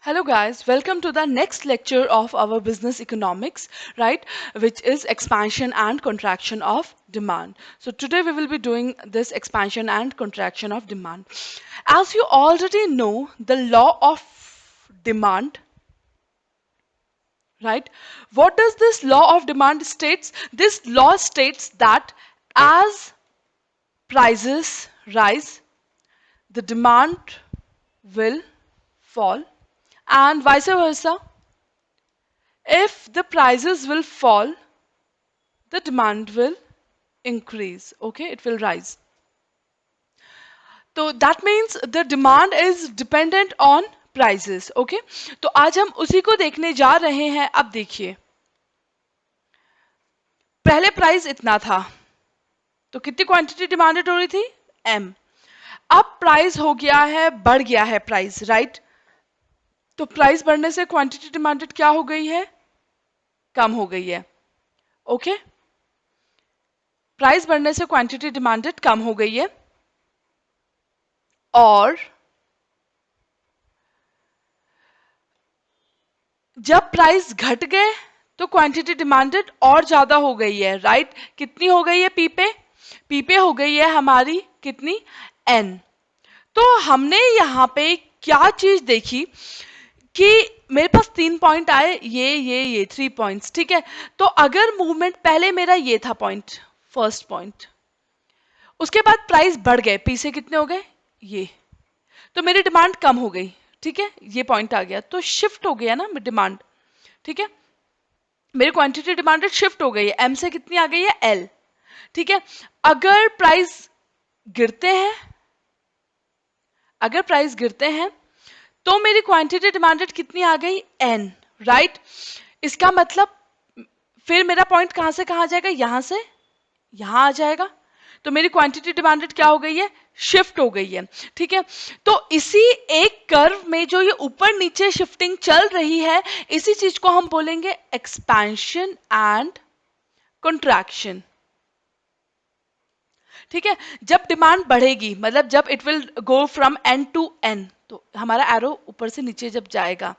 Hello guys, welcome to the next lecture of our business economics, right? Which is expansion and contraction of demand. So today we will be doing this expansion and contraction of demand. As you already know, the law of demand, right? What does this law of demand states? This law states that as prices rise, the demand will fall and vice versa. If the prices will fall, the demand will increase. Okay, it will rise. तो that means the demand is dependent on prices. Okay, तो आज हम उसी को देखने जा रहे हैं. अब देखिए, पहले प्राइस इतना था तो कितनी क्वांटिटी डिमांडेड हो रही थी? एम. अब प्राइस हो गया है, बढ़ गया है प्राइस, राइट? तो प्राइस बढ़ने से क्वांटिटी डिमांडेड क्या हो गई है? कम हो गई है. ओके, प्राइस बढ़ने से क्वांटिटी डिमांडेड कम हो गई है. और जब प्राइस घट गए तो क्वांटिटी डिमांडेड और ज्यादा हो गई है, राइट? कितनी हो गई है? पी पे हो गई है हमारी कितनी? एन. तो हमने यहाँ पे क्या चीज देखी कि मेरे पास 3 पॉइंट आए, ये 3 पॉइंट्स, ठीक है? तो अगर मूवमेंट पहले मेरा ये था पॉइंट, फर्स्ट पॉइंट, उसके बाद प्राइस बढ़ गए, पी से कितने हो गए? ये. तो मेरी डिमांड कम हो गई, ठीक है? ये पॉइंट आ गया तो शिफ्ट हो गया ना डिमांड, ठीक है? मेरी क्वांटिटी डिमांडेड शिफ्ट हो गई है, एम से कितनी आ गई है? एल. ठीक है? अगर प्राइस गिरते हैं, अगर प्राइस गिरते हैं तो मेरी क्वांटिटी डिमांडेड कितनी आ गई? N, right? इसका मतलब फिर मेरा पॉइंट कहां से कहां आ जाएगा? यहां से यहां आ जाएगा. तो मेरी क्वांटिटी डिमांडेड क्या हो गई है? शिफ्ट हो गई है. ठीक है? तो इसी एक कर्व में जो ये ऊपर नीचे शिफ्टिंग चल रही है, इसी चीज को हम बोलेंगे एक्सपेंशन एंड कंट्रैक्शन. ठीक है? जब डिमांड बढ़ेगी, मतलब जब it will go from N to N, तो हमारा एरो ऊपर से नीचे जब जाएगा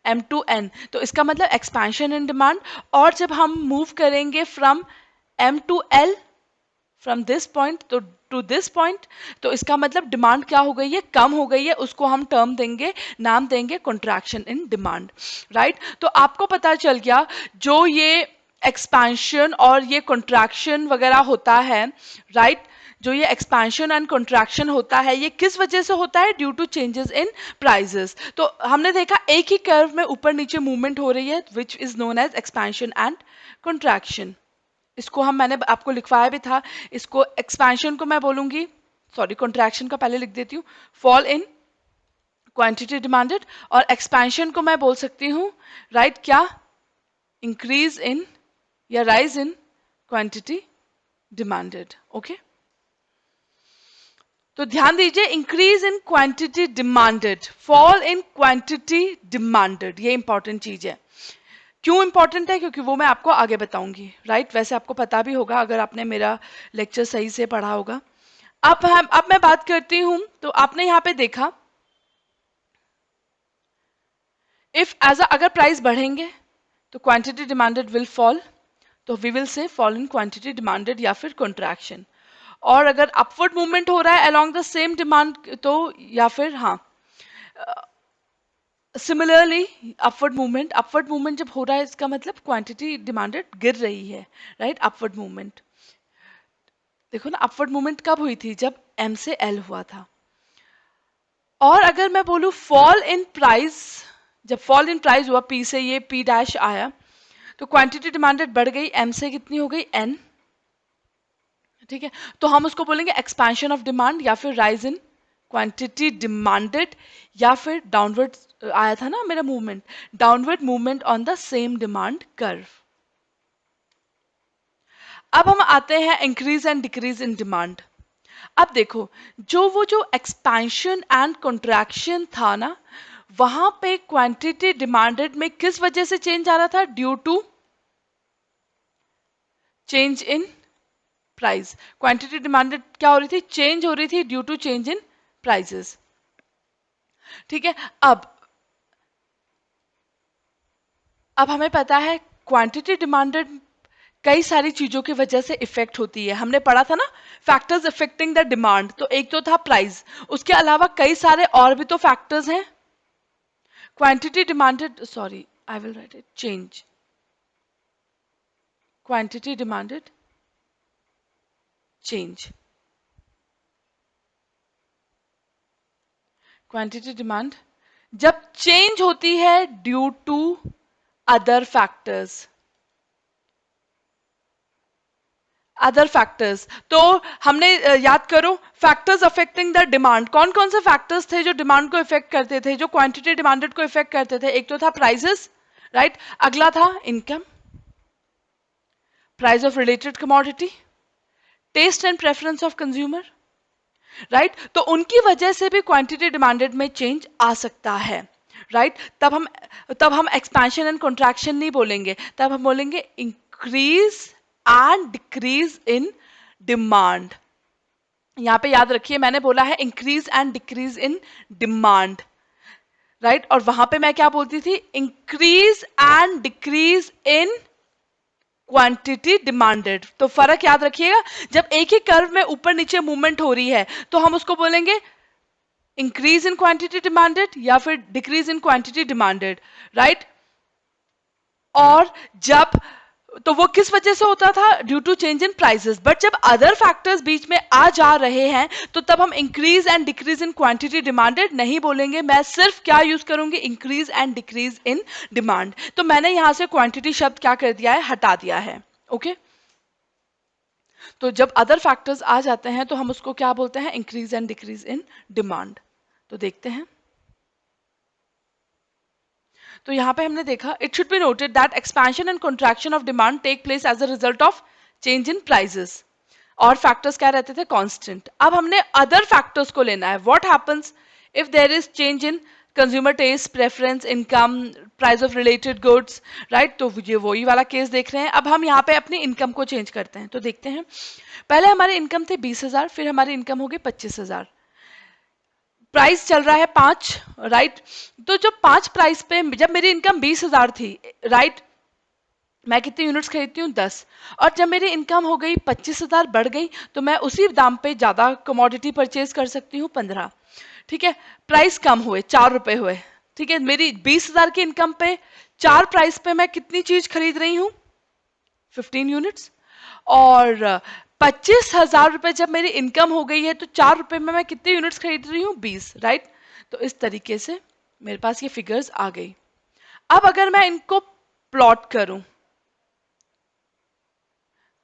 एम टू एन, तो इसका मतलब एक्सपेंशन इन डिमांड. और जब हम मूव करेंगे from M to L, from this point तो टू दिस पॉइंट, तो इसका मतलब डिमांड क्या हो गई है? कम हो गई है. उसको हम टर्म देंगे, नाम देंगे कंट्रैक्शन इन डिमांड, राइट? तो आपको पता चल गया जो ये एक्सपेंशन और ये कंट्रैक्शन वगैरह होता है, राइट? जो ये एक्सपेंशन एंड कंट्रैक्शन होता है, ये किस वजह से होता है? Due to changes in prices. तो हमने देखा एक ही कर्व में ऊपर नीचे मूवमेंट हो रही है, which is known as expansion and contraction. इसको मैंने आपको लिखवाया भी था. इसको एक्सपेंशन को मैं बोलूंगी, सॉरी, कॉन्ट्रैक्शन का पहले लिख देती हूँ, फॉल इन क्वांटिटी डिमांडेड. और एक्सपेंशन को मैं बोल सकती हूँ, राइट, क्या? इंक्रीज इन या rise in quantity demanded. Okay, तो ध्यान दीजिए, increase in quantity demanded, fall in quantity demanded, ये इंपॉर्टेंट चीज है. क्यों इंपॉर्टेंट है? क्योंकि वो मैं आपको आगे बताऊंगी, राइट? वैसे आपको पता भी होगा अगर आपने मेरा लेक्चर सही से पढ़ा होगा. अब मैं बात करती हूं, तो आपने यहां पे देखा, इफ एज अगर प्राइस बढ़ेंगे तो क्वांटिटी डिमांडेड विल फॉल, तो we will say fall in quantity demanded या फिर कॉन्ट्रैक्शन. और अगर अपवर्ड मूवमेंट हो रहा है अलोंग द सेम डिमांड, तो या फिर हाँ, सिमिलरली अपवर्ड मूवमेंट जब हो रहा है, इसका मतलब क्वांटिटी डिमांडेड गिर रही है, राइट? अपवर्ड मूवमेंट, देखो ना, अपवर्ड मूवमेंट कब हुई थी? जब एम से एल हुआ था. और अगर मैं बोलूं फॉल इन प्राइस, जब फॉल इन प्राइस हुआ, पी से ये पी डैश आया, तो क्वांटिटी डिमांडेड बढ़ गई, एम से कितनी हो गई? एन. ठीक है? तो हम उसको बोलेंगे एक्सपेंशन ऑफ डिमांड या फिर राइज इन क्वांटिटी डिमांडेड, या फिर डाउनवर्ड आया था ना मेरा movement, downward movement on the same demand curve. अब हम आते हैं increase and decrease in demand. अब देखो, जो एक्सपेंशन एंड कंट्रैक्शन था ना, वहां पे क्वांटिटी डिमांडेड में किस वजह से चेंज आ रहा था? Due to change in price. Quantity demanded क्या हो रही थी? चेंज हो रही थी due to change in prices. ठीक है? अब अब हमें पता है क्वांटिटी डिमांडेड कई सारी चीजों की वजह से इफेक्ट होती है, हमने पढ़ा था ना फैक्टर्स इफेक्टिंग द डिमांड, तो एक तो था प्राइस, उसके अलावा कई सारे और भी तो फैक्टर्स हैं। Quantity demanded, sorry I will write it, change, quantity demanded change, quantity demand जब चेंज होती है due to other factors, other factors, तो हमने याद करो फैक्टर्स अफेक्टिंग द डिमांड, कौन कौन से फैक्टर्स थे जो डिमांड को इफेक्ट करते थे, जो क्वांटिटी डिमांडेड को इफेक्ट करते थे? एक तो था प्राइसेस, राइट, अगला था income, price of related commodity, taste and preference of consumer, right, तो उनकी वजह से भी क्वांटिटी डिमांडेड में चेंज आ सकता है, राइट, तब हम एक्सपेंशन एंड कॉन्ट्रैक्शन नहीं बोलेंगे, तब हम बोलेंगे increase and decrease in demand. यहां पे याद रखिए मैंने बोला है increase and decrease in demand, right, और वहां पे मैं क्या बोलती थी? Increase and decrease in quantity demanded. तो फर्क याद रखिएगा, जब एक ही कर्व में ऊपर नीचे मूवमेंट हो रही है तो हम उसको बोलेंगे इंक्रीज इन क्वांटिटी डिमांडेड या फिर decrease in quantity demanded, right. और जब, तो वो किस वजह से होता था? Due to change in prices, but जब अदर फैक्टर्स बीच में आ जा रहे हैं तो तब हम increase and decrease in quantity demanded नहीं बोलेंगे, मैं सिर्फ क्या यूज करूंगी? Increase and decrease in demand. तो मैंने यहां से क्वांटिटी शब्द क्या कर दिया है? हटा दिया है, ओके। तो जब अदर फैक्टर्स आ जाते हैं तो हम उसको क्या बोलते हैं? Increase and decrease in demand. तो देखते हैं, तो यहां पे हमने देखा it should be noted that expansion and contraction of demand take place as a result of change in prices, और फैक्टर्स क्या रहते थे? कांस्टेंट। अब हमने अदर फैक्टर्स को लेना है, what happens if there is change in consumer taste, preference, income, price of related goods, right. तो ये वही वाला केस देख रहे हैं। अब हम यहाँ पे अपनी इनकम को चेंज करते हैं, तो देखते हैं, पहले हमारे इनकम थे 20,000, फिर हमारी इनकम हो गई 25,000, प्राइस चल रहा है 5, राइट। तो जब 5 प्राइस पे, जब मेरी इनकम 20,000 थी, राइट, मैं कितनी यूनिट्स खरीदती हूँ? 10, और जब मेरी इनकम हो गई 25,000 बढ़ गई, तो मैं उसी दाम पे ज्यादा कमोडिटी परचेज कर सकती हूँ, 15, ठीक है। प्राइस कम हुए, 4 रुपए हुए, ठीक है। मेरी 20,000 की इनकम पे 4 प्राइस पे मैं कितनी चीज खरीद रही हूँ? 15 यूनिट्स। और 25,000 रुपए जब मेरी इनकम हो गई है तो 4 रुपए में मैं कितने यूनिट्स खरीद रही हूँ? 20, राइट। तो इस तरीके से मेरे पास ये फिगर्स आ गई। अब अगर मैं इनको प्लॉट करूं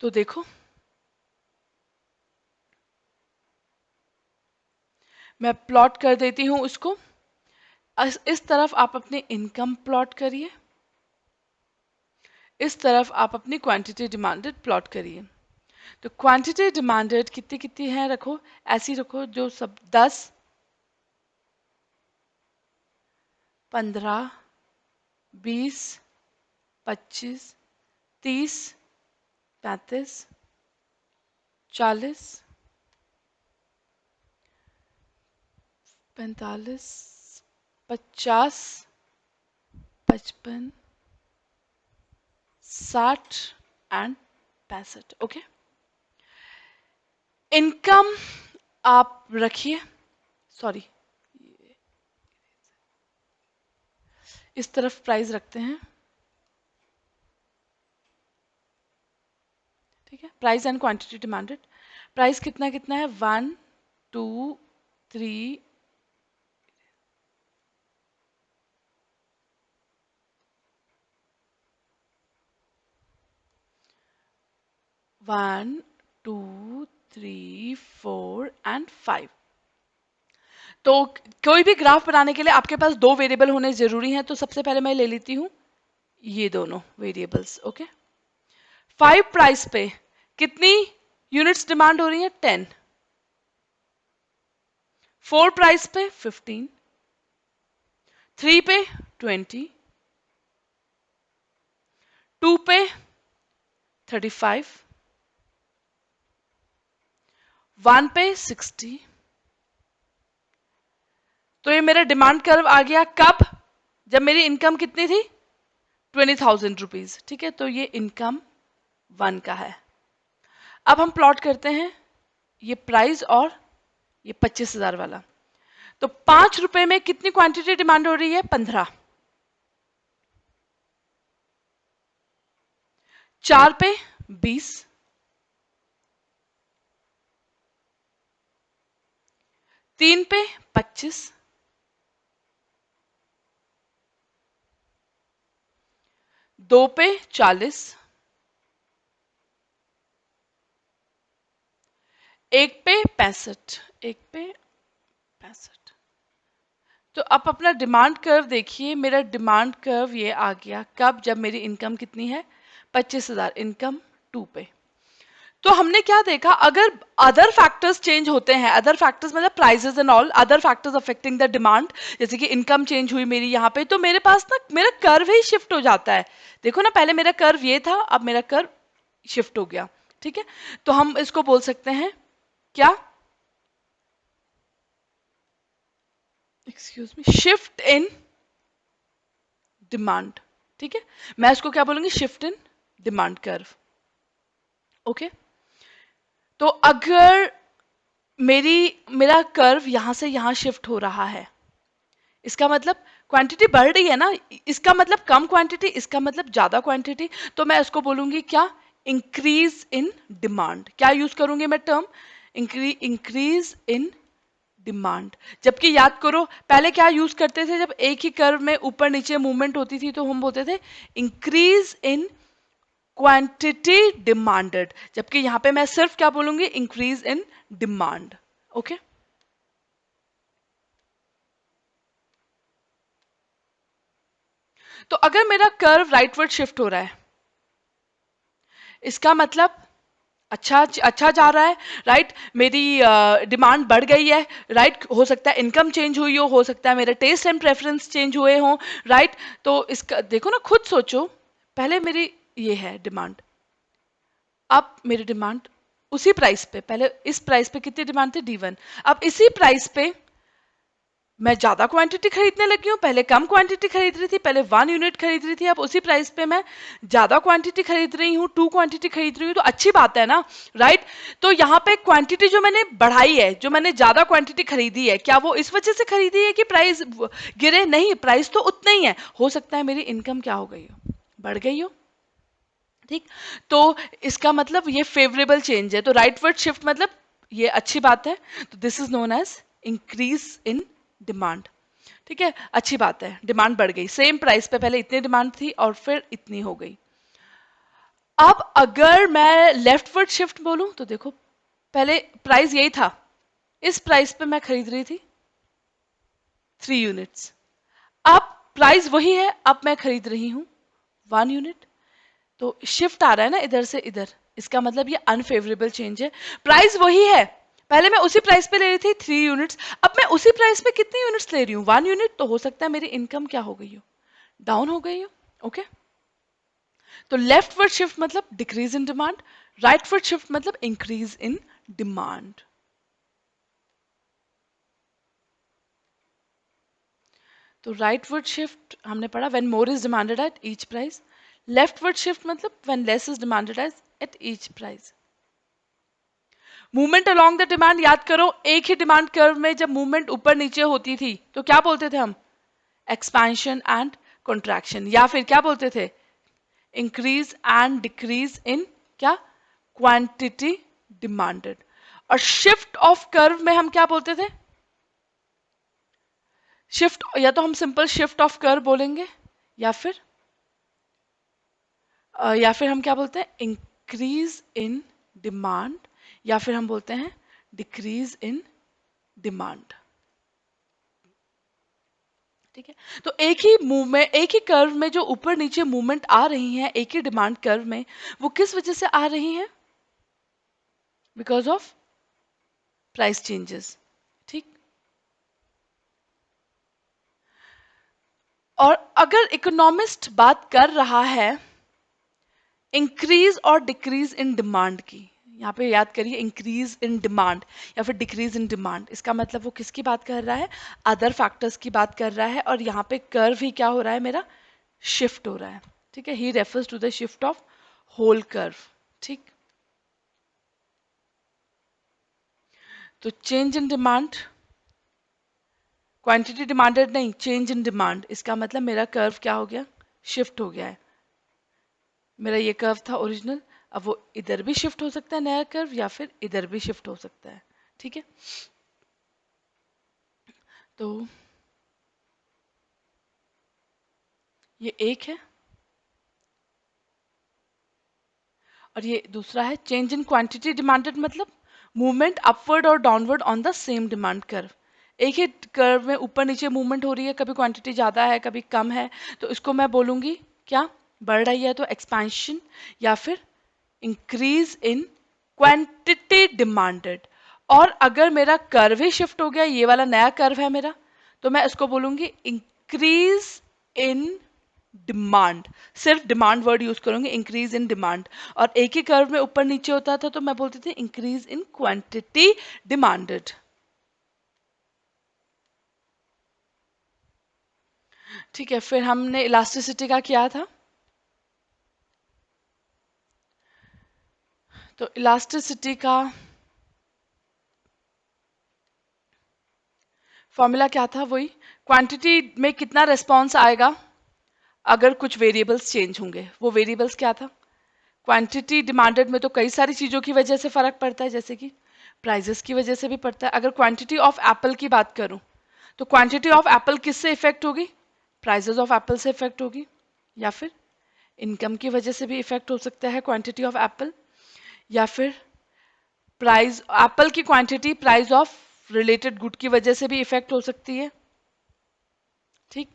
तो देखो, मैं प्लॉट कर देती हूं उसको। इस तरफ आप अपनी इनकम प्लॉट करिए, इस तरफ आप अपनी क्वांटिटी डिमांडेड प्लॉट करिए। तो क्वांटिटी डिमांडेड कितनी कितनी है रखो, ऐसी रखो जो सब 10, 15, 20, 25, 30, 35, 40, 45, 50, 55, 60 एंड 65, ओके। इनकम आप रखिए, सॉरी, इस तरफ प्राइस रखते हैं, ठीक है। Price and quantity demanded, price कितना कितना है? 1, 2, 3, 1, 2, 3, 4 एंड 5। तो कोई भी ग्राफ बनाने के लिए आपके पास 2 वेरिएबल होने जरूरी हैं, तो सबसे पहले मैं ले लेती हूं ये दोनों वेरिएबल्स, ओके। 5 प्राइस पे कितनी यूनिट्स डिमांड हो रही है? 10। 4 प्राइस पे 15, 3 पे 20, 2 पे 35, 1 पे 60। तो ये मेरा डिमांड कर्व आ गया कब? जब मेरी इनकम कितनी थी? 20,000 रुपीज, ठीक है, तो ये इनकम 1 का है। अब हम प्लॉट करते हैं ये प्राइस और ये 25,000 वाला। तो 5 रुपए में कितनी क्वांटिटी डिमांड हो रही है? 15। 4 पे 20, 3 पे 25, 2 पे 40, 1 पे 65, 1 पे 65। तो आप अपना डिमांड कर्व देखिए, मेरा डिमांड कर्व ये आ गया कब? जब मेरी इनकम कितनी है? 25,000, इनकम 2 पे। तो हमने क्या देखा, अगर अदर फैक्टर्स चेंज होते हैं, अदर फैक्टर्स मतलब prices and all, other factors affecting the demand, जैसे कि इनकम चेंज हुई मेरी यहाँ पे, तो मेरे पास ना मेरा कर्व ही शिफ्ट हो जाता है। देखो ना, पहले मेरा कर्व ये था, अब मेरा कर्व शिफ्ट हो गया, ठीक है। तो हम इसको बोल सकते हैं क्या? Excuse me, shift in demand, ठीक है। मैं इसको क्या बोलूंगी? Shift in demand curve, okay. तो अगर मेरा कर्व यहां से यहां शिफ्ट हो रहा है, इसका मतलब क्वांटिटी बढ़ रही है ना, इसका मतलब कम क्वांटिटी, इसका मतलब ज्यादा क्वांटिटी, तो मैं इसको बोलूंगी क्या? Increase in demand. क्या यूज करूंगी मैं टर्म? Increase in demand. जबकि याद करो पहले क्या यूज करते थे, जब एक ही कर्व में ऊपर नीचे मूवमेंट होती थी तो हम बोलते थे इंक्रीज इन क्वांटिटी डिमांडेड, जबकि यहां पे मैं सिर्फ क्या बोलूंगी? Increase in demand, okay. तो अगर मेरा कर्व राइटवर्ड शिफ्ट हो रहा है, इसका मतलब अच्छा अच्छा जा रहा है, राइट। मेरी डिमांड बढ़ गई है, राइट। हो सकता है इनकम चेंज हुई हो सकता है मेरे टेस्ट एंड प्रेफरेंस चेंज हुए हो, राइट। तो इसका देखो ना, खुद सोचो, पहले मेरी ये है डिमांड, अब मेरी डिमांड उसी प्राइस पे, पहले इस प्राइस पे कितनी डिमांड थी? D1। अब इसी प्राइस पे मैं ज्यादा क्वांटिटी खरीदने लगी हूँ, पहले कम क्वांटिटी खरीद रही थी, पहले 1 यूनिट खरीद रही थी, अब उसी प्राइस पे मैं ज्यादा क्वांटिटी खरीद रही हूँ, 2 क्वांटिटी खरीद रही हूँ, तो अच्छी बात है ना, राइट। तो यहाँ पे क्वांटिटी जो मैंने बढ़ाई है, जो मैंने ज्यादा क्वांटिटी खरीदी है, क्या वो इस वजह से खरीदी है कि प्राइस गिरे? नहीं, प्राइस तो उतना ही है, हो सकता है मेरी इनकम क्या हो गई हो? बढ़ गई हो, ठीक। तो इसका मतलब ये फेवरेबल चेंज है, तो राइटवर्ड शिफ्ट मतलब ये अच्छी बात है, तो this is known as increase in demand, ठीक है। अच्छी बात है, डिमांड बढ़ गई, सेम प्राइस पे पहले इतनी डिमांड थी और फिर इतनी हो गई। अब अगर मैं लेफ्टवर्ड शिफ्ट बोलूं तो देखो, पहले प्राइस यही था, इस प्राइस पे मैं खरीद रही थी 3 यूनिट्स, अब प्राइस वही है, अब मैं खरीद रही हूं 1 यूनिट, तो शिफ्ट आ रहा है ना इधर से इधर, इसका मतलब ये अनफेवरेबल चेंज है। प्राइस वही है, पहले मैं उसी प्राइस पे ले रही थी 3 यूनिट्स, अब मैं उसी प्राइस पे कितनी यूनिट्स ले रही हूँ? 1 यूनिट, तो हो सकता है मेरी इनकम क्या हो गई हो? डाउन हो गई हो, ओके। तो लेफ्टवर्ड शिफ्ट मतलब decrease in demand, rightward shift मतलब इंक्रीज इन डिमांड। तो राइटवर्ड शिफ्ट हमने पढ़ा when more is demanded at each price, leftward shift मतलब when less is demanded at each price. Movement along the demand, याद करो एक ही demand curve में जब मूवमेंट ऊपर नीचे होती थी तो क्या बोलते थे हम? एक्सपेंशन एंड कॉन्ट्रैक्शन, या फिर क्या बोलते थे? इंक्रीज एंड डिक्रीज इन क्या? Quantity demanded. और शिफ्ट ऑफ कर्व में हम क्या बोलते थे? शिफ्ट, या तो हम सिंपल शिफ्ट ऑफ कर्व बोलेंगे, या फिर हम क्या बोलते हैं? इंक्रीज इन डिमांड, या फिर हम बोलते हैं डिक्रीज इन डिमांड, ठीक है। तो एक ही मूवमेंट, एक ही कर्व में जो ऊपर नीचे मूवमेंट आ रही हैं एक ही डिमांड कर्व में, वो किस वजह से आ रही हैं? बिकॉज ऑफ प्राइस चेंजेस, ठीक। और अगर इकोनॉमिस्ट बात कर रहा है इंक्रीज और डिक्रीज इन डिमांड की, यहाँ पे याद करिए इंक्रीज इन डिमांड या फिर डिक्रीज इन डिमांड, इसका मतलब वो किसकी बात कर रहा है? अदर फैक्टर्स की बात कर रहा है, और यहाँ पे कर्व ही क्या हो रहा है मेरा? शिफ्ट हो रहा है, ठीक है, he refers to the shift of whole curve. ठीक, तो change in demand, quantity demanded नहीं, चेंज इन डिमांड, इसका मतलब मेरा कर्व क्या हो गया, शिफ्ट हो गया है। मेरा ये कर्व था ओरिजिनल, अब वो इधर भी शिफ्ट हो सकता है नया कर्व, या फिर इधर भी शिफ्ट हो सकता है। ठीक है, तो ये एक है और ये दूसरा है। चेंज इन क्वांटिटी डिमांडेड मतलब मूवमेंट अपवर्ड और downward on the same demand curve. एक ही कर्व में ऊपर नीचे मूवमेंट हो रही है, कभी क्वांटिटी ज़्यादा है कभी कम है, तो इसको मैं बोलूँगी क्या, बढ़ रही है तो एक्सपेंशन, या फिर इंक्रीज इन क्वांटिटी डिमांडेड। और अगर मेरा कर्व ही शिफ्ट हो गया, ये वाला नया कर्व है मेरा, तो मैं इसको बोलूँगी इंक्रीज इन डिमांड। सिर्फ डिमांड वर्ड यूज करूंगी, इंक्रीज इन डिमांड। और एक ही कर्व में ऊपर नीचे होता था तो मैं बोलती थी इंक्रीज इन क्वांटिटी डिमांडेड। ठीक है, फिर हमने इलास्टिसिटी का किया था। तो इलास्टिसिटी का फॉर्मूला क्या था, वही क्वांटिटी में कितना रिस्पॉन्स आएगा अगर कुछ वेरिएबल्स चेंज होंगे। वो वेरिएबल्स क्या था, क्वांटिटी डिमांडेड में तो कई सारी चीज़ों की वजह से फ़र्क पड़ता है, जैसे कि प्राइजेस की वजह से भी पड़ता है। अगर क्वांटिटी ऑफ एप्पल की बात करूं, तो क्वांटिटी ऑफ एप्पल किससे इफेक्ट होगी, प्राइजेस ऑफ एप्पल से इफेक्ट होगी, या फिर इनकम की वजह से भी इफेक्ट हो सकता है क्वांटिटी ऑफ एप्पल, या फिर प्राइस एप्पल की quantity price of related good की वजह से भी इफेक्ट हो सकती है। ठीक,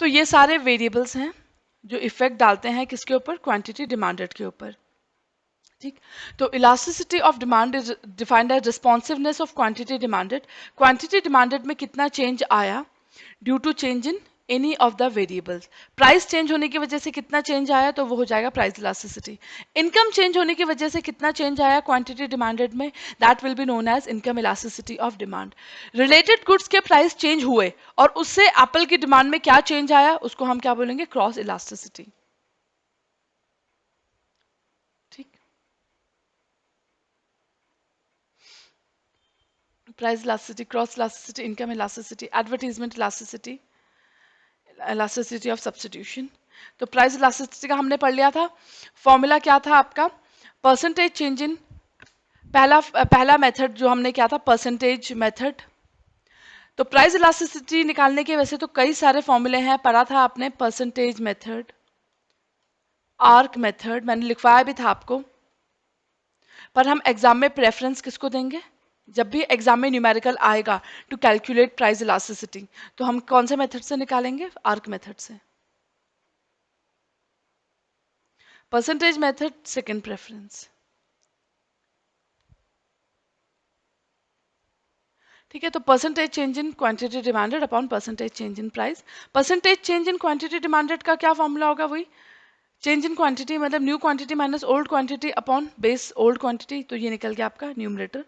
तो ये सारे वेरिएबल्स हैं जो इफेक्ट डालते हैं किसके ऊपर, क्वांटिटी डिमांडेड के ऊपर। ठीक, तो elasticity of demand is defined as responsiveness of quantity demanded. Quantity demanded में कितना चेंज आया due to change in any of the variables. Price change होने की वजह से कितना चेंज आया, तो वो हो जाएगा प्राइस इलास्टिसिटी। इनकम चेंज होने की वजह से कितना चेंज आया क्वांटिटी डिमांडेड में, that will be known as income elasticity of demand. Related goods के प्राइस चेंज हुए और उससे एप्पल की डिमांड में क्या चेंज आया, उसको हम क्या बोलेंगे, क्रॉस इलास्टिसिटी। ठीक, price elasticity, cross elasticity, income elasticity, advertisement elasticity, elasticity of substitution. तो प्राइस इलास्टिसिटी का हमने पढ़ लिया था। फॉर्मूला क्या था आपका, परसेंटेज चेंज इन, पहला मेथड जो हमने किया था परसेंटेज मेथड। तो प्राइस इलास्टिसिटी निकालने के वैसे तो कई सारे फॉर्मूले हैं, पढ़ा था आपने परसेंटेज मेथड, आर्क मेथड, मैंने लिखवाया भी था आपको। पर हम एग्जाम में प्रेफरेंस किसको देंगे, जब भी एग्जाम में न्यूमेरिकल आएगा टू कैलकुलेट प्राइस इलास्टिसिटी, तो हम कौन से मेथड से निकालेंगे, आर्क मेथड से। Percentage method second preference. ठीक है, तो percentage change in quantity demanded upon percentage change in price. Percentage change in quantity demanded का क्या फॉर्मूला होगा, वही चेंज इन क्वांटिटी मतलब new quantity minus old quantity upon base old quantity, तो ये निकल गया आपका numerator.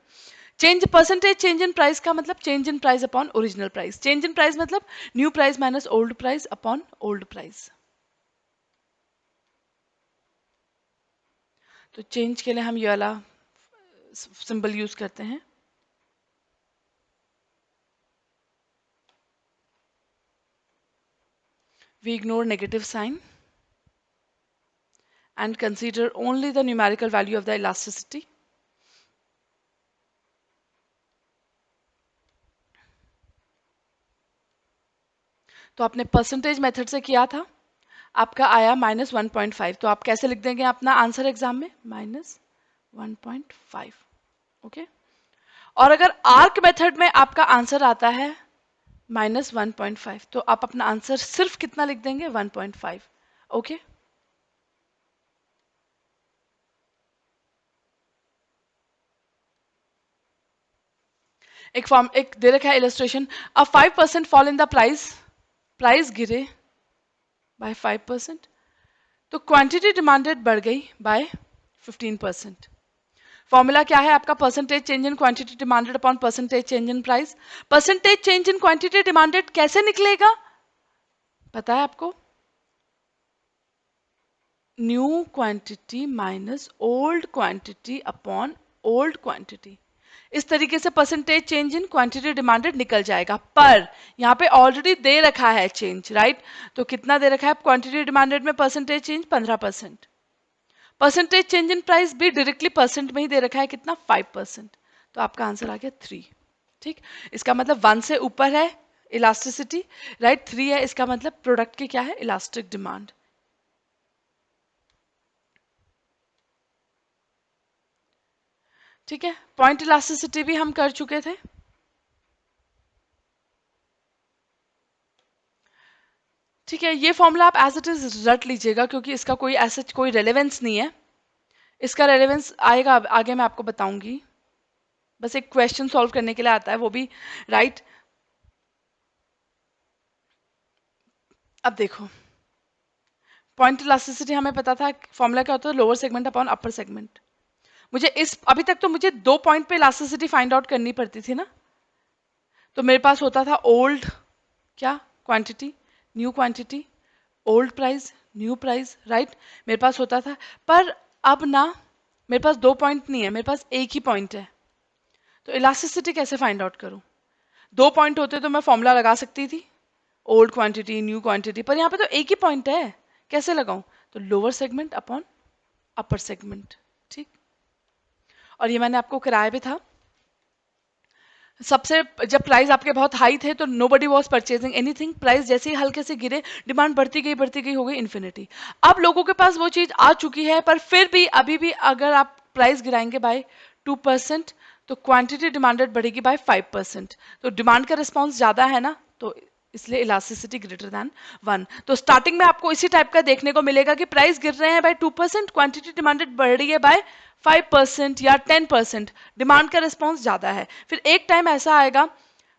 Change percentage change in price का मतलब change in price upon original price. Change in price मतलब new price minus old price upon old price. तो change के लिए हम ये वाला सिंबल यूज करते हैं। We ignore negative sign and consider only the numerical value of the elasticity. तो आपने परसेंटेज मेथड से किया था, आपका आया -1.5, तो आप कैसे लिख देंगे अपना आंसर एग्जाम में, -1.5। ओके, और अगर आर्क मेथड में आपका आंसर आता है -1.5, तो आप अपना आंसर सिर्फ कितना लिख देंगे, 1.5। ओके, एक दे रखा है illustration, a 5% fall in the price, price गिरे बाय 5%, तो क्वांटिटी डिमांडेड बढ़ गई बाय 15%। फॉर्मूला क्या है आपका, percentage change in quantity demanded upon percentage change in price. Percentage change in quantity demanded कैसे निकलेगा, पता है आपको, new quantity minus old quantity upon old quantity. इस तरीके से percentage change in quantity demanded निकल जाएगा। पर यहाँ पे ऑलरेडी दे रखा है चेंज, राइट? तो कितना दे रखा है क्वांटिटी डिमांडेड में percentage change? 15%। Percentage change in price भी डायरेक्टली परसेंट में ही दे रखा है, कितना? 5%। तो आपका आंसर आ गया 3। ठीक, इसका मतलब 1 से ऊपर है इलास्टिसिटी, राइट? 3 है, इसका मतलब प्रोडक्ट की क्या है? Elastic demand. ठीक है, पॉइंट इलास्टिसिटी भी हम कर चुके थे। ठीक है, ये फॉर्मूला आप एज इट इज रट लीजिएगा क्योंकि इसका कोई ऐसा कोई रेलेवेंस नहीं है। इसका रेलेवेंस आएगा आगे, मैं आपको बताऊंगी। बस एक क्वेश्चन सॉल्व करने के लिए आता है वो भी, राइट? अब देखो, पॉइंट इलास्टिसिटी हमें पता था फॉर्मूला क्या होता है, lower segment upon upper segment. मुझे इस अभी तक तो मुझे 2 पॉइंट पे इलास्टिसिटी फाइंड आउट करनी पड़ती थी ना। तो मेरे पास होता था ओल्ड क्या quantity, new quantity, old price, new price, right? मेरे पास होता था। पर अब ना मेरे पास 2 पॉइंट नहीं है, मेरे पास एक ही पॉइंट है। तो इलास्टिसिटी कैसे फाइंड आउट करूं? 2 पॉइंट होते तो मैं फॉर्मूला लगा सकती थी, ओल्ड क्वांटिटी न्यू क्वांटिटी, पर यहाँ पे तो एक ही पॉइंट है, कैसे लगाऊं? तो lower segment upon upper segment. ठीक, और ये मैंने आपको कराया भी था। सबसे जब प्राइस आपके बहुत हाई थे तो nobody was purchasing anything, price जैसे ही हल्के से गिरे डिमांड बढ़ती गई हो गई इन्फिनिटी। अब लोगों के पास वो चीज आ चुकी है, पर फिर भी अभी भी अगर आप प्राइस गिराएंगे बाय 2% तो क्वांटिटी डिमांडेड बढ़ेगी बाय 5%। तो डिमांड का रिस्पॉन्स ज्यादा है ना, तो इसलिए इलास्टिसिटी ग्रेटर देन 1। तो स्टार्टिंग में आपको इसी टाइप का देखने को मिलेगा कि प्राइस गिर रहे हैं बाय 2%, क्वांटिटी डिमांडेड बढ़ रही है बाय 5% या 10%, डिमांड का रिस्पॉन्स ज्यादा है। फिर एक टाइम ऐसा आएगा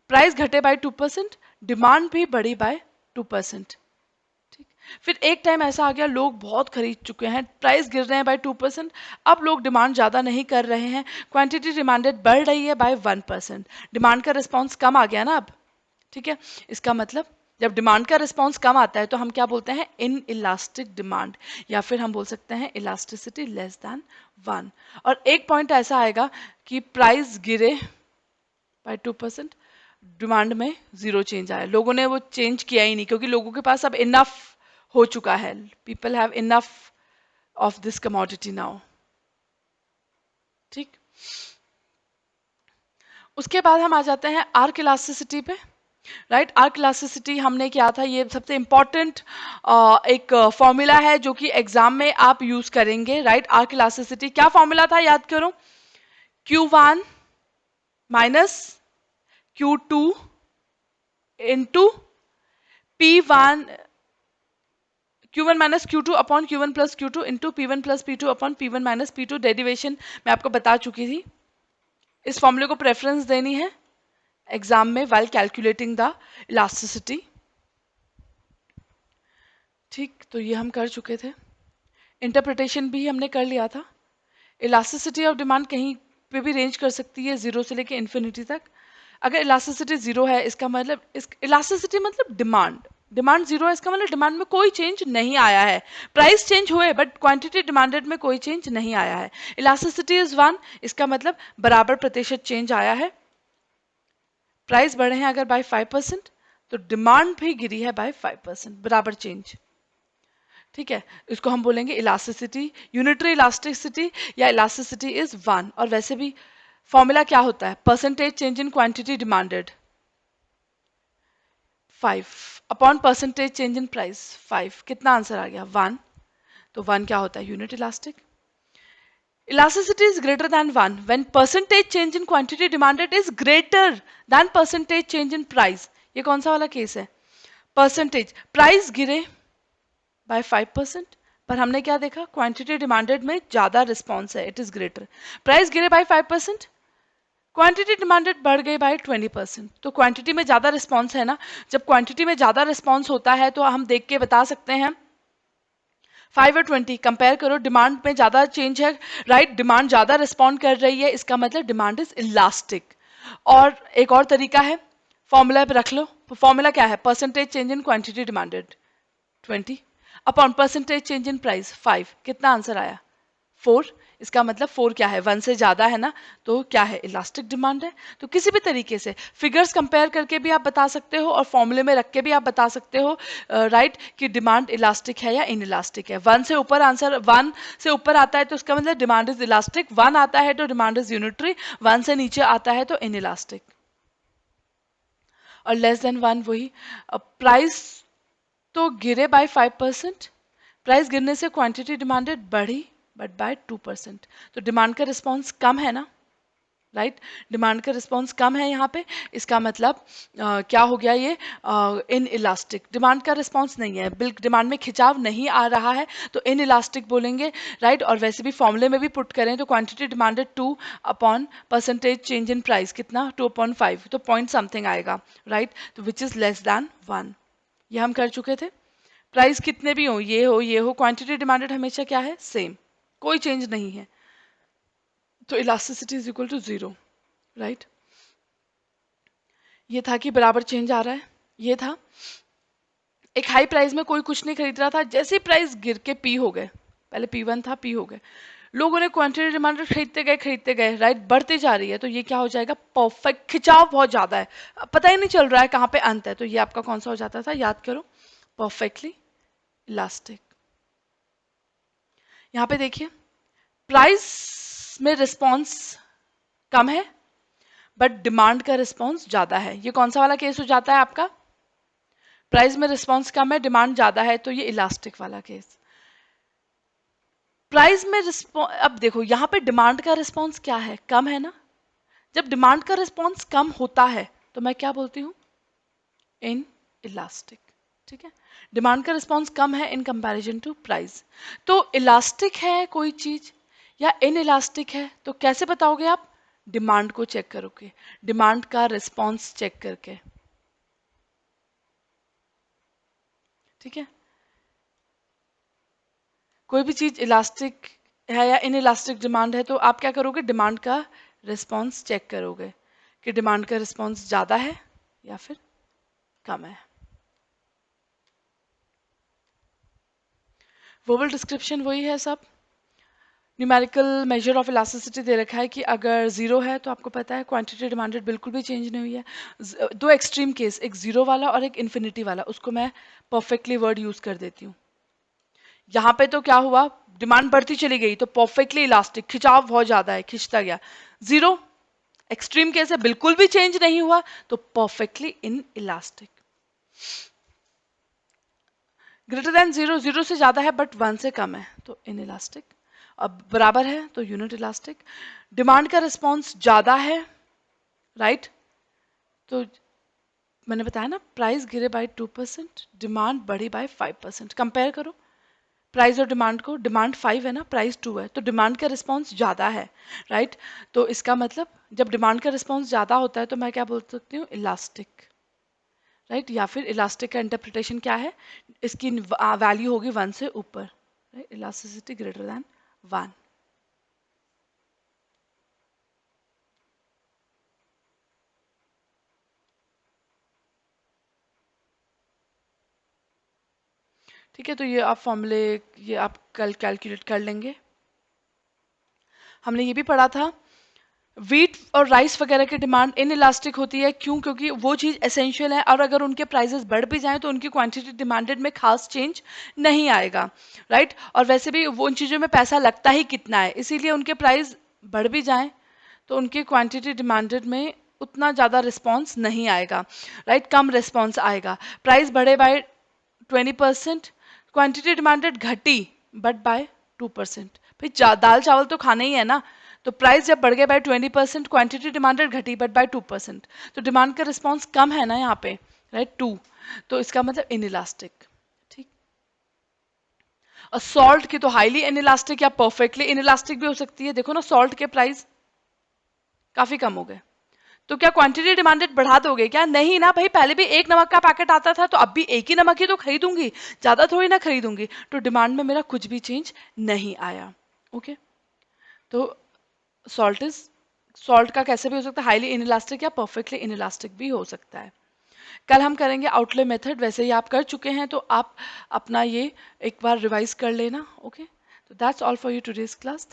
प्राइस घटे बाय 2%, डिमांड भी बढ़ी बाय 2%। ठीक, फिर एक टाइम ऐसा आ गया लोग बहुत खरीद चुके हैं, प्राइस गिर रहे हैं बाय 2%, अब लोग डिमांड ज्यादा नहीं कर रहे हैं, क्वांटिटी डिमांडेड बढ़ रही है बाय 1%, डिमांड का रिस्पॉन्स कम आ गया ना अब। ठीक है, इसका मतलब जब डिमांड का रिस्पॉन्स कम आता है तो हम क्या बोलते हैं? इन इलास्टिक डिमांड, या फिर हम बोल सकते हैं इलास्टिसिटी लेस देन 1। और एक पॉइंट ऐसा आएगा कि प्राइस गिरे बाय 2%, डिमांड में जीरो चेंज आया, लोगों ने वो चेंज किया ही नहीं क्योंकि लोगों के पास अब इनफ हो चुका है, people have enough of this commodity now. ठीक, उसके बाद हम आ जाते हैं आर्क इलास्टिसिटी पे, राइट? आर्क इलास्टिसिटी हमने क्या था, ये सबसे इंपॉर्टेंट एक फॉर्मूला है जो कि एग्जाम में आप यूज करेंगे, राइट? आर्क इलास्टिसिटी क्या फॉर्मूला था, याद करो। Q1 minus Q2 into P1, Q1 minus Q2 upon Q1 plus Q2 into P1 plus P2 upon P1 minus P2। Derivation मैं आपको बता चुकी थी। इस फॉर्मूले को प्रेफरेंस देनी है एग्जाम में वाइल कैलकुलेटिंग द इलास्टिसिटी। ठीक, तो ये हम कर चुके थे। इंटरप्रिटेशन भी हमने कर लिया था। इलास्टिसिटी ऑफ डिमांड कहीं पे भी रेंज कर सकती है, जीरो से लेके इन्फिनिटी तक। अगर इलास्टिसिटी जीरो है इसका मतलब इलास्टिसिटी मतलब डिमांड, डिमांड जीरो है इसका मतलब डिमांड में कोई चेंज नहीं आया है। प्राइस चेंज हुए बट क्वांटिटी डिमांडेड में कोई चेंज नहीं आया है। इलास्टिसिटी इज 1, इसका मतलब बराबर प्रतिशत चेंज आया है। प्राइस बढ़े हैं अगर बाय 5% तो डिमांड भी गिरी है बाय 5%, बराबर चेंज। ठीक है, इसको हम बोलेंगे इलास्टिसिटी, यूनिटरी इलास्टिसिटी या इलास्टिसिटी इज 1। और वैसे भी फॉर्मूला क्या होता है? Percentage change in quantity demanded 5 upon percentage change in price 5। कितना आंसर आ गया? 1। तो 1 क्या होता है? Unit elastic. Elasticity is greater than 1 when percentage change in quantity demanded is greater than percentage change in price। ये कौन सा वाला केस है? परसेंटेज, प्राइस गिरे बाय 5%, पर हमने क्या देखा? क्वांटिटी डिमांडेड में ज्यादा रिस्पॉन्स है, इट इज ग्रेटर। प्राइस गिरे बाय 5%, क्वांटिटी डिमांडेड बढ़ गई बाय 20%। तो क्वांटिटी में ज्यादा रिस्पॉन्स है ना, जब क्वांटिटी में ज्यादा रिस्पॉन्स होता है तो हम देख के बता सकते हैं 5 और 20 कंपेयर करो, डिमांड में ज्यादा चेंज है, राइट? डिमांड ज्यादा रिस्पॉन्ड कर रही है, इसका मतलब डिमांड इज इलास्टिक। और एक और तरीका है, फॉर्मूला पे रख लो। फॉर्मूला क्या है? Percentage change in quantity demanded 20 upon percentage change in price 5, कितना आंसर आया 4। इसका मतलब 4 क्या है, 1 से ज्यादा है ना, तो क्या है, इलास्टिक डिमांड है। तो किसी भी तरीके से फिगर्स कंपेयर करके भी आप बता सकते हो और फॉर्मूले में रख के भी आप बता सकते हो राइट कि डिमांड इलास्टिक है या इन इलास्टिक है। 1 से ऊपर आंसर 1 से ऊपर आता है तो उसका मतलब डिमांड इज इलास्टिक, 1 आता है तो डिमांड इज यूनिटरी, 1 से नीचे आता है तो इन इलास्टिक। और लेस देन 1 वही प्राइस तो गिरे बाय 5%, प्राइस गिरने से क्वांटिटी डिमांडेड बढ़ी बट बाय 2%। तो डिमांड का रिस्पॉन्स कम है ना, राइट डिमांड का रिस्पॉन्स कम है यहाँ पे। इसका मतलब क्या हो गया ये, इन इलास्टिक, डिमांड का रिस्पॉन्स नहीं है, बिल्कुल डिमांड में खिंचाव नहीं आ रहा है तो इन इलास्टिक बोलेंगे, राइट। और वैसे भी फॉर्मूले में भी पुट करें तो quantity demanded 2 upon percentage change in price कितना 2.5, तो पॉइंट समथिंग आएगा, राइट। तो विच इज लेस दैन 1, ये हम कर चुके थे। प्राइस कितने भी हो, ये हो, क्वांटिटी डिमांडेड हमेशा क्या है, सेम, कोई चेंज नहीं है, तो elasticity is equal to 0, right. ये था कि बराबर चेंज आ रहा है, ये था। एक हाई प्राइस में कोई कुछ नहीं खरीद रहा था, जैसे ही प्राइस गिर के पी हो गए, पहले P1 था, पी हो गए, लोगों ने क्वांटिटी डिमांडेड खरीदते गए, राइट, बढ़ती जा रही है, तो ये क्या हो जाएगा, परफेक्ट, खिंचाव बहुत ज्यादा है, पता ही नहीं चल रहा है कहाँ पे अंत है, तो ये आपका कौन सा हो जाता था, याद करो, परफेक्टली इलास्टिक। यहाँ पे देखिए प्राइस में रिस्पॉन्स कम है बट डिमांड का रिस्पॉन्स ज्यादा है, ये कौन सा वाला केस हो जाता है आपका, प्राइस में रिस्पॉन्स कम है डिमांड ज्यादा है, तो ये इलास्टिक वाला केस। प्राइस में रिस्पॉन्स, अब देखो यहाँ पे डिमांड का रिस्पॉन्स क्या है, कम है ना, जब डिमांड का रिस्पॉन्स कम होता है तो मैं क्या बोलती हूँ, इन इलास्टिक, ठीक है। डिमांड का रिस्पॉन्स कम है इन कंपैरिजन टू प्राइस, तो इलास्टिक है कोई चीज या इन इलास्टिक है, तो कैसे बताओगे आप, डिमांड को चेक करोगे, डिमांड का रिस्पॉन्स चेक करके, ठीक है। कोई भी चीज इलास्टिक है या इन इलास्टिक डिमांड है तो आप क्या करोगे, डिमांड का रिस्पॉन्स चेक करोगे कि डिमांड का रिस्पॉन्स ज्यादा है या फिर कम है। वर्बल डिस्क्रिप्शन वही है सब, न्यूमेरिकल मेजर ऑफ इलास्टिसिटी दे रखा है कि अगर जीरो है तो आपको पता है क्वांटिटी डिमांडेड बिल्कुल भी चेंज नहीं हुई है। दो एक्सट्रीम केस, एक जीरो वाला और एक इन्फिनिटी वाला, उसको मैं परफेक्टली वर्ड यूज कर देती हूँ। यहाँ पे तो क्या हुआ, डिमांड बढ़ती चली गई तो परफेक्टली इलास्टिक, खिंचाव बहुत ज्यादा है, खिंचता गया। जीरो एक्सट्रीम केस है, बिल्कुल भी चेंज नहीं हुआ तो perfectly in elastic. Greater than zero, zero से ज्यादा है बट 1 से कम है तो इन इलास्टिक, अब बराबर है तो यूनिट इलास्टिक। डिमांड का रिस्पॉन्स ज्यादा है, राइट, तो मैंने बताया ना प्राइस गिरे बाय 2%, डिमांड बढ़ी बाय 5%, कंपेयर करो प्राइस और डिमांड को, डिमांड 5 है ना, प्राइस 2 है, तो डिमांड का रिस्पॉन्स ज्यादा है, राइट। तो इसका मतलब जब डिमांड का रिस्पॉन्स ज्यादा होता है तो मैं क्या बोल सकती हूँ, इलास्टिक, राइट। या फिर इलास्टिक का इंटरप्रिटेशन क्या है, इसकी वैल्यू होगी 1 से ऊपर, राइट, इलास्टिसिटी ग्रेटर देन 1। ठीक है, तो ये आप फॉर्मूले, ये आप कल कैलकुलेट कर लेंगे। हमने ये भी पढ़ा था वीट और राइस वगैरह की डिमांड इन इलास्टिक होती है, क्यों, क्योंकि वो चीज़ एसेंशियल है और अगर उनके प्राइसेस बढ़ भी जाएं तो उनकी क्वांटिटी डिमांडेड में खास चेंज नहीं आएगा, राइट। और वैसे भी वो उन चीज़ों में पैसा लगता ही कितना है, इसीलिए उनके प्राइस बढ़ भी जाएं तो उनकी क्वांटिटी डिमांडेड में उतना ज़्यादा रिस्पॉन्स नहीं आएगा, राइट, कम रिस्पॉन्स आएगा। प्राइस बढ़े बाय 20%, क्वांटिटी डिमांडेड घटी बट बाय 2%, भाई दाल चावल तो खाना ही है ना, तो प्राइस जब बढ़ गया बाय 20%, क्वांटिटी डिमांडेड घटी बट बाय 2%, तो डिमांड का रिस्पॉन्स कम है ना यहाँ पे, राइट, 2, तो इसका मतलब इनइलास्टिक, ठीक। और सॉल्ट की तो हाईली इनइलास्टिक या परफेक्टली इनइलास्टिक भी हो सकती है, देखो ना सॉल्ट के प्राइस काफी कम हो गए, तो क्या क्वांटिटी डिमांडेड बढ़ा दोगे क्या, नहीं ना भाई, पहले भी एक नमक का पैकेट आता था तो अब भी एक ही नमक ही तो खरीदूंगी, ज्यादा थोड़ी ना खरीदूंगी, तो डिमांड में मेरा कुछ भी चेंज नहीं आया, ओके। तो सॉल्ट इज, सॉल्ट का कैसे भी हो सकता है, हाईली इनइलास्टिक या परफेक्टली इनइलास्टिक भी हो सकता है। कल हम करेंगे आउटले मेथड, वैसे ही आप कर चुके हैं तो आप अपना ये एक बार रिवाइज कर लेना। ओके, तो that's all for you today's class.